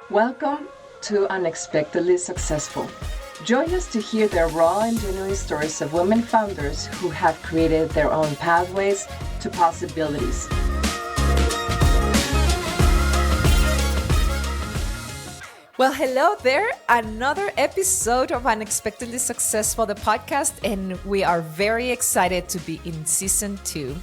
Welcome to Unexpectedly Successful. Join us to hear the raw and genuine stories of women founders who have created their own pathways to possibilities. Well, hello there. Another episode of Unexpectedly Successful, the podcast, and we are very excited to be in season 2.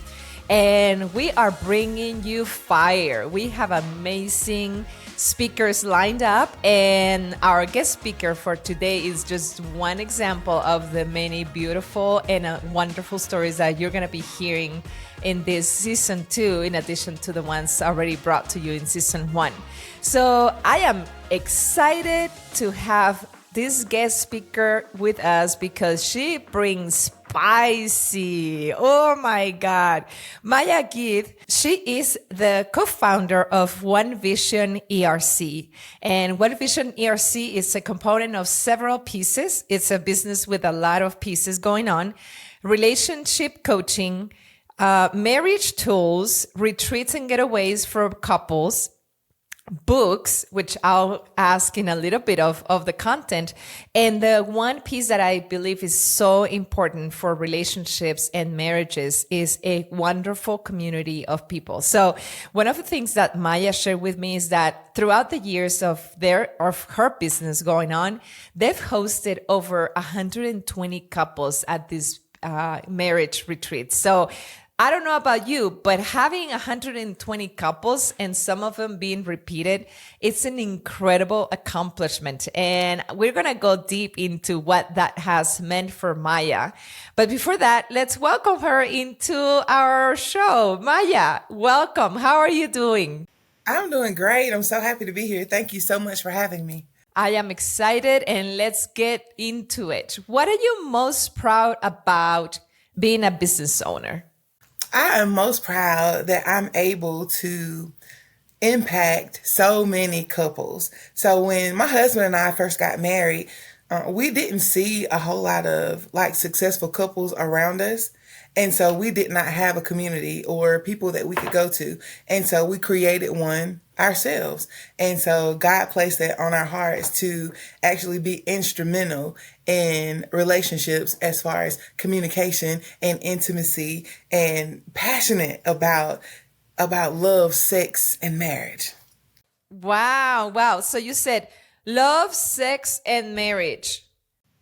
And we are bringing you fire. We have amazing speakers lined up, and our guest speaker for today is just one example of the many beautiful and wonderful stories that you're going to be hearing in this season 2, in addition to the ones already brought to you in season 1. So I am excited to have this guest speaker with us because she brings spicy. Oh my God. Maya Guid, she is the co-founder of One Vision ERC. And One Vision ERC is a component of several pieces. It's a business with a lot of pieces going on. Relationship coaching, marriage tools, retreats and getaways for couples, books, which I'll ask in a little bit of the content. And the one piece that I believe is so important for relationships and marriages is a wonderful community of people. So one of the things that Maya shared with me is that throughout the years of her business going on, they've hosted over 120 couples at this marriage retreat. So I don't know about you, but having 120 couples and some of them being repeated, it's an incredible accomplishment. And we're going to go deep into what that has meant for Maya. But before that, let's welcome her into our show. Maya, welcome. How are you doing? I'm doing great. I'm so happy to be here. Thank you so much for having me. I am excited, and let's get into it. What are you most proud about being a business owner? I am most proud that I'm able to impact so many couples. So when my husband and I first got married, we didn't see a whole lot of successful couples around us. And so we did not have a community or people that we could go to. And so we created one ourselves. And so God placed that on our hearts to actually be instrumental in relationships as far as communication and intimacy and passionate about love, sex, and marriage. Wow. So you said love, sex, and marriage.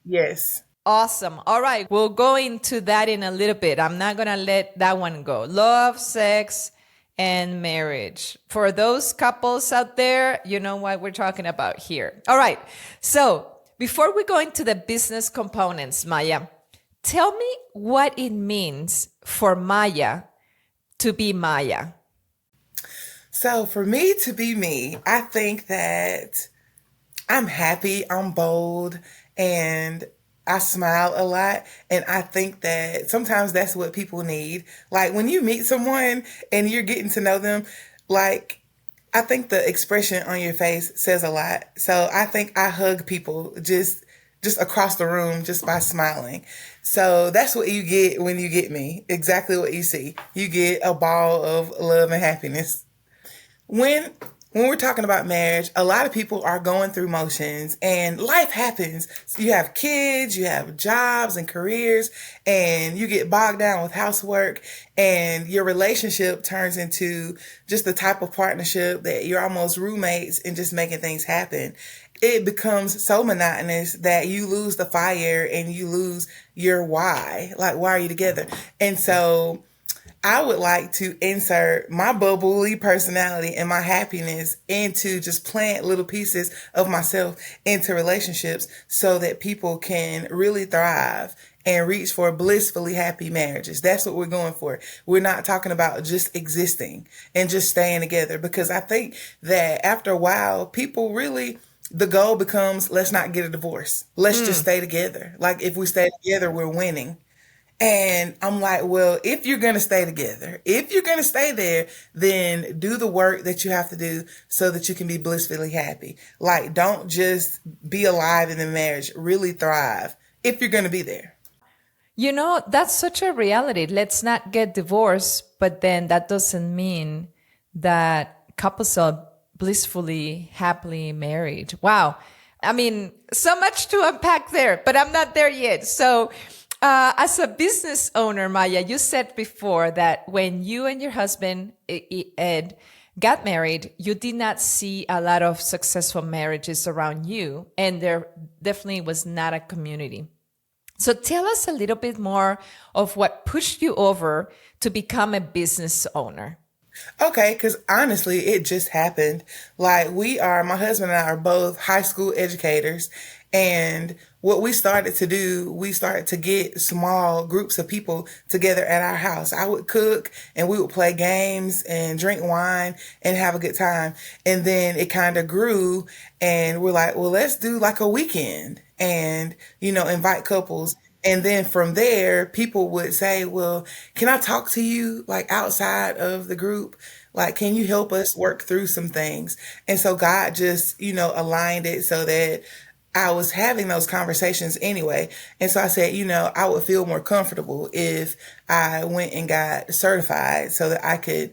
Yes. Awesome. All right. We'll go into that in a little bit. I'm not going to let that one go. Love, sex, and marriage. For those couples out there, you know what we're talking about here. All right. So before we go into the business components, Maya, tell me what it means for Maya to be Maya. So for me to be me, I think that I'm happy, I'm bold, and I smile a lot, and I think that sometimes that's what people need. Like when you meet someone and you're getting to know them, I think the expression on your face says a lot. So I think I hug people just across the room just by smiling. So that's what you get when you get me. Exactly what you see. You get a ball of love and happiness. When we're talking about marriage, a lot of people are going through motions and life happens. So you have kids, you have jobs and careers, and you get bogged down with housework, and your relationship turns into just the type of partnership that you're almost roommates and just making things happen. It becomes so monotonous that you lose the fire and you lose your why. Like, why are you together? And so I would like to insert my bubbly personality and my happiness into just plant little pieces of myself into relationships so that people can really thrive and reach for blissfully happy marriages. That's what we're going for. We're not talking about just existing and just staying together, because I think that after a while, people really, the goal becomes, let's not get a divorce. Let's just stay together. Like if we stay together, we're winning. And I'm like, well, if you're going to stay together, if you're going to stay there, then do the work that you have to do so that you can be blissfully happy. Like, don't just be alive in the marriage, really thrive if you're going to be there. You know, that's such a reality. Let's not get divorced, but then that doesn't mean that couples are blissfully, happily married. Wow. I mean, so much to unpack there, but I'm not there yet. So, as a business owner, Maya, you said before that when you and your husband, Ed, got married, you did not see a lot of successful marriages around you, and there definitely was not a community. So tell us a little bit more of what pushed you over to become a business owner. Okay, because honestly, it just happened. Like, my husband and I are both high school educators. And what we started to do, we started to get small groups of people together at our house. I would cook and we would play games and drink wine and have a good time. And then it kind of grew and we're like, well, let's do like a weekend and, invite couples. And then from there, people would say, well, can I talk to you like outside of the group? Like, can you help us work through some things? And so God just, aligned it so that I was having those conversations anyway. And so I said, I would feel more comfortable if I went and got certified so that I could,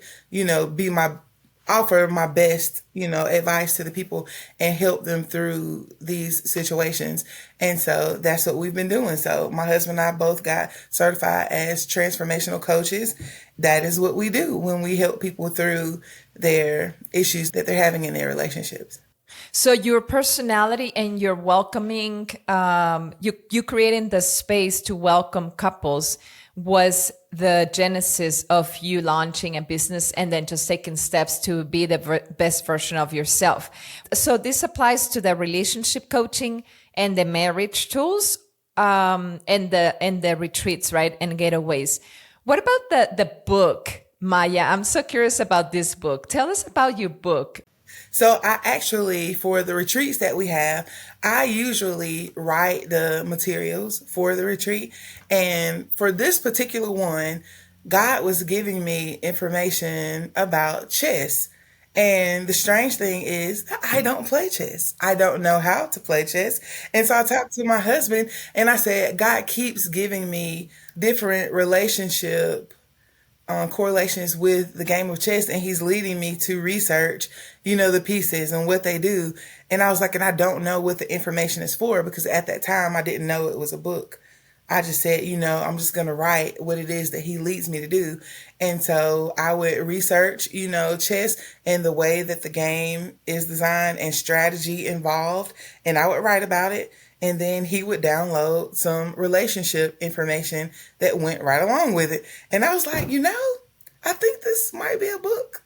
offer my best, advice to the people and help them through these situations. And so that's what we've been doing. So my husband and I both got certified as transformational coaches. That is what we do when we help people through their issues that they're having in their relationships. So your personality and your welcoming, you creating the space to welcome couples was the genesis of you launching a business and then just taking steps to be the best version of yourself. So this applies to the relationship coaching and the marriage tools, and the retreats, right? And getaways. What about the book, Maya? I'm so curious about this book. Tell us about your book. So I actually, for the retreats that we have, I usually write the materials for the retreat. And for this particular one, God was giving me information about chess. And the strange thing is, I don't play chess. I don't know how to play chess. And so I talked to my husband and I said, God keeps giving me different relationship correlations with the game of chess, and he's leading me to research, the pieces and what they do. And I was like, and I don't know what the information is for, because at that time I didn't know it was a book. I just said, I'm just going to write what it is that he leads me to do. And so I would research, chess and the way that the game is designed and strategy involved. And I would write about it. And then he would download some relationship information that went right along with it. And I was like, I think this might be a book.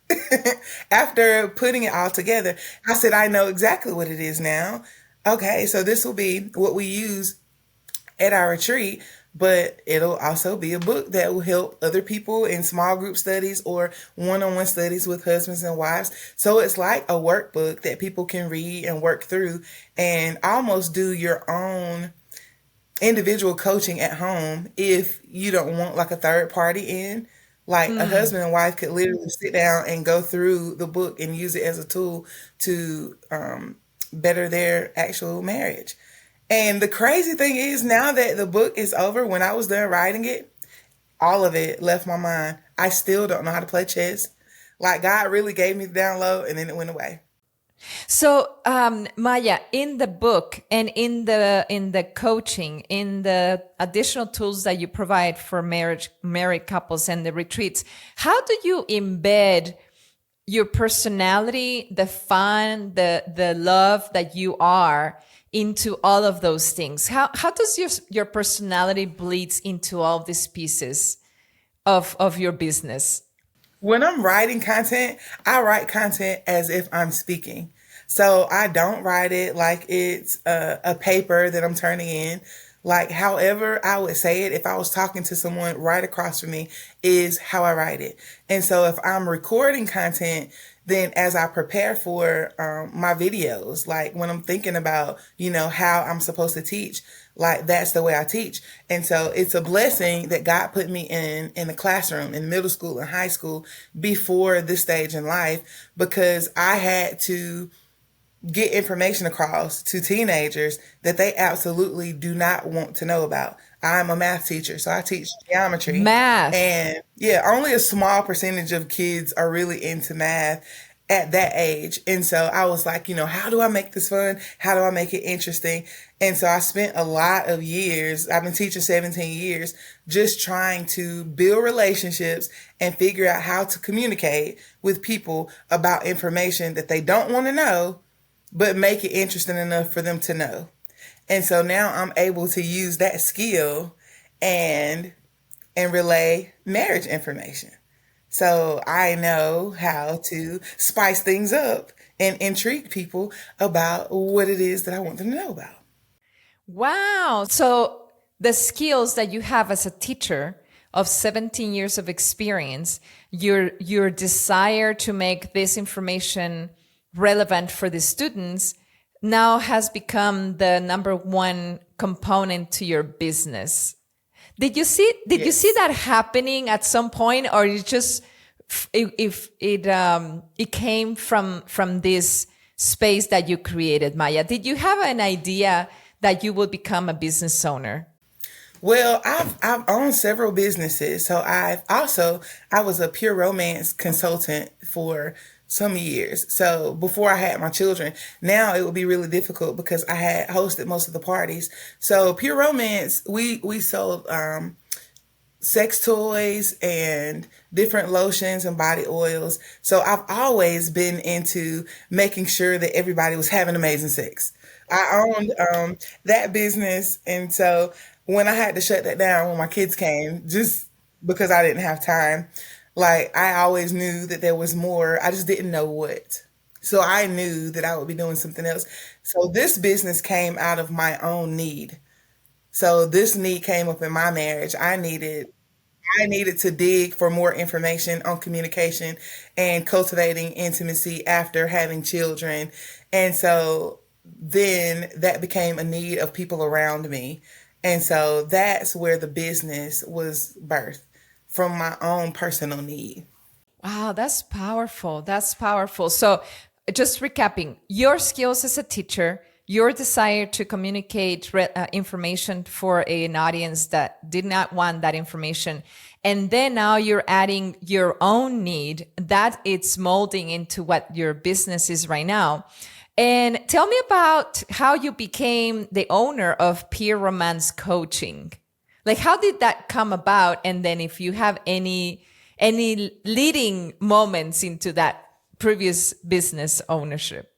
After putting it all together, I said, I know exactly what it is now. Okay, so this will be what we use at our retreat, but it'll also be a book that will help other people in small group studies or one-on-one studies with husbands and wives. So it's like a workbook that people can read and work through and almost do your own individual coaching at home if you don't want like a third party in. Like a husband and wife could literally sit down and go through the book and use it as a tool to better their actual marriage. And the crazy thing is, now that the book is over, when I was done writing it, all of it left my mind. I still don't know how to play chess. Like, God really gave me the download and then it went away. So, Maya, in the book and in the coaching, in the additional tools that you provide for married couples and the retreats, how do you embed your personality, the fun, the love that you are into all of those things? How does your personality bleeds into all these pieces of your business? When I'm writing content, I write content as if I'm speaking. So I don't write it like it's a paper that I'm turning in. Like, however I would say it if I was talking to someone right across from me is how I write it. And so if I'm recording content, then as I prepare for my videos, like when I'm thinking about, how I'm supposed to teach, like that's the way I teach. And so it's a blessing that God put me in the classroom in middle school and high school before this stage in life, because I had to get information across to teenagers that they absolutely do not want to know about. I'm a math teacher, so I teach geometry. Math. And only a small percentage of kids are really into math. at that age. And so I was like, how do I make this fun? How do I make it interesting? And so I spent a lot of years, I've been teaching 17 years, just trying to build relationships and figure out how to communicate with people about information that they don't want to know, but make it interesting enough for them to know. And so now I'm able to use that skill and relay marriage information. So I know how to spice things up and intrigue people about what it is that I want them to know about. Wow. So the skills that you have as a teacher of 17 years of experience, your desire to make this information relevant for the students now has become the number one component to your business. Did you see that happening at some point, or it just it came from this space that you created, Maya? Did you have an idea that you would become a business owner? Well, I've owned several businesses. So I was a pure romance consultant for some years. So before I had my children, now it would be really difficult because I had hosted most of the parties. So Pure Romance, we sold sex toys and different lotions and body oils. So I've always been into making sure that everybody was having amazing sex. I owned that business. And so when I had to shut that down when my kids came, just because I didn't have time, like I always knew that there was more. I just didn't know what. So I knew that I would be doing something else. So this business came out of my own need. So this need came up in my marriage. I needed to dig for more information on communication and cultivating intimacy after having children. And so then that became a need of people around me. And so that's where the business was birthed, from my own personal need. Wow, that's powerful. That's powerful. So just recapping, your skills as a teacher, your desire to communicate information for an audience that did not want that information, and then now you're adding your own need that it's molding into what your business is right now. And tell me about how you became the owner of Peer Romance Coaching. Like, how did that come about? And then if you have any leading moments into that previous business ownership.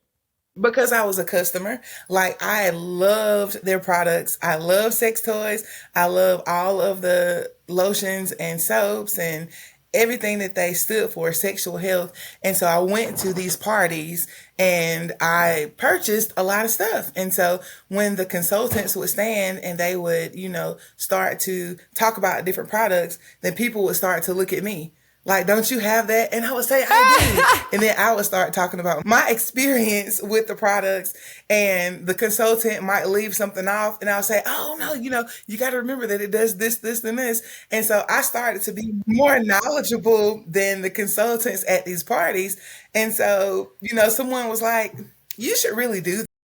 Because I was a customer, like I loved their products. I love sex toys. I love all of the lotions and soaps and everything that they stood for, sexual health. And so I went to these parties and I purchased a lot of stuff. And so when the consultants would stand and they would, start to talk about different products, then people would start to look at me. Like, don't you have that? And I would say, I do. And then I would start talking about my experience with the products, and the consultant might leave something off. And I'll say, oh, no, you got to remember that it does this, this, and this. And so I started to be more knowledgeable than the consultants at these parties. And so, someone was like, you should really do